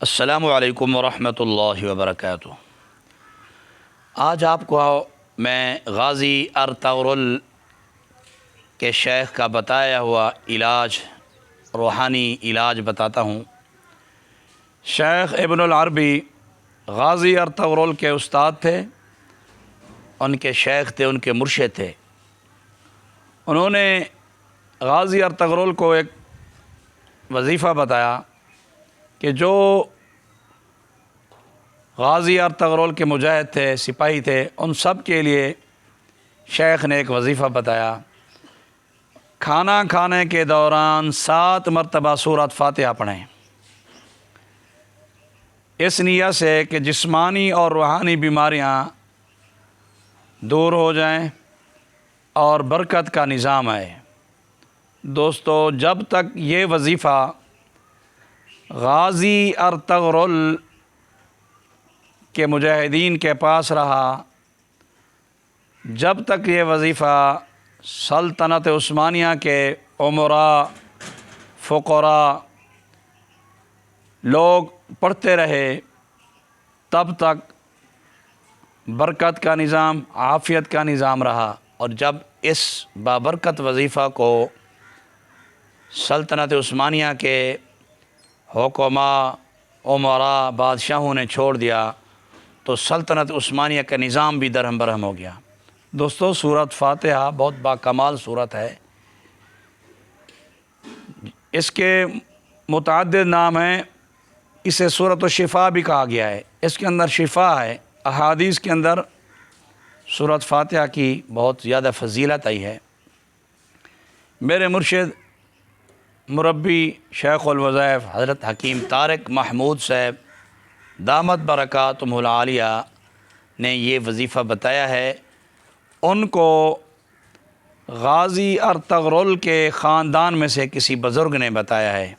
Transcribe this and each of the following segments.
السلام علیکم ورحمۃ اللہ وبرکاتہ۔ آج آپ کو میں غازی ارطغرل کے شیخ کا بتایا ہوا علاج، روحانی علاج بتاتا ہوں۔ شیخ ابن العربی غازی ارطغرل کے استاد تھے، ان کے شیخ تھے، ان کے مرشد تھے۔ انہوں نے غازی ارطغرل کو ایک وظیفہ بتایا کہ جو غازی ارطغرل کے مجاہد تھے، سپاہی تھے، ان سب کے لیے شیخ نے ایک وظیفہ بتایا، کھانا کھانے کے دوران 7 مرتبہ سورۃ فاتحہ پڑھیں، اس نیت سے کہ جسمانی اور روحانی بیماریاں دور ہو جائیں اور برکت کا نظام آئے۔ دوستو، جب تک یہ وظیفہ غازی ارطغرل کے مجاہدین کے پاس رہا، جب تک یہ وظیفہ سلطنت عثمانیہ کے امراء، فقراء لوگ پڑھتے رہے، تب تک برکت کا نظام، عافیت کا نظام رہا۔ اور جب اس بابرکت وظیفہ کو سلطنت عثمانیہ کے حکماء، امراء، بادشاہوں نے چھوڑ دیا تو سلطنت عثمانیہ کا نظام بھی درہم برہم ہو گیا۔ دوستو، سورۃ فاتحہ بہت باکمال سورت ہے۔ اس کے متعدد نام ہیں، اسے سورۃ الشفاء بھی کہا گیا ہے۔ اس کے اندر شفا ہے۔ احادیث کے اندر سورۃ فاتحہ کی بہت زیادہ فضیلت آئی ہے۔ میرے مرشد، مربی، شیخ الوظائف حضرت حکیم طارق محمود صاحب دامت برکاتہم العالیہ نے یہ وظیفہ بتایا ہے۔ ان کو غازی ارطغرل کے خاندان میں سے کسی بزرگ نے بتایا ہے،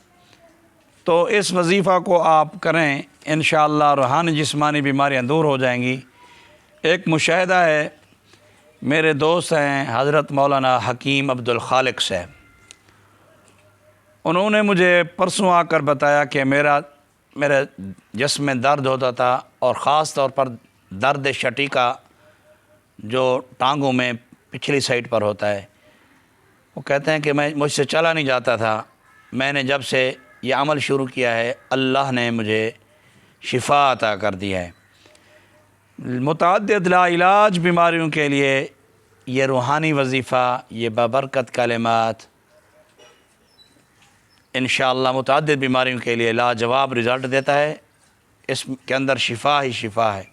تو اس وظیفہ کو آپ کریں، انشاءاللہ روحانی جسمانی بیماریاں دور ہو جائیں گی۔ ایک مشاہدہ ہے، میرے دوست ہیں حضرت مولانا حکیم عبد الخالق صاحب، انہوں نے مجھے پرسوں آ کر بتایا کہ میرے جسم میں درد ہوتا تھا، اور خاص طور پر درد شٹی کا جو ٹانگوں میں پچھلی سائڈ پر ہوتا ہے۔ وہ کہتے ہیں کہ مجھ سے چلا نہیں جاتا تھا، میں نے جب سے یہ عمل شروع کیا ہے، اللہ نے مجھے شفا عطا کر دیا ہے۔ متعدد لا علاج بیماریوں کے لیے یہ روحانی وظیفہ، یہ بابرکت کلمات انشاءاللہ متعدد بیماریوں کے لیے لاجواب رزلٹ دیتا ہے۔ اس کے اندر شفا ہی شفا ہے۔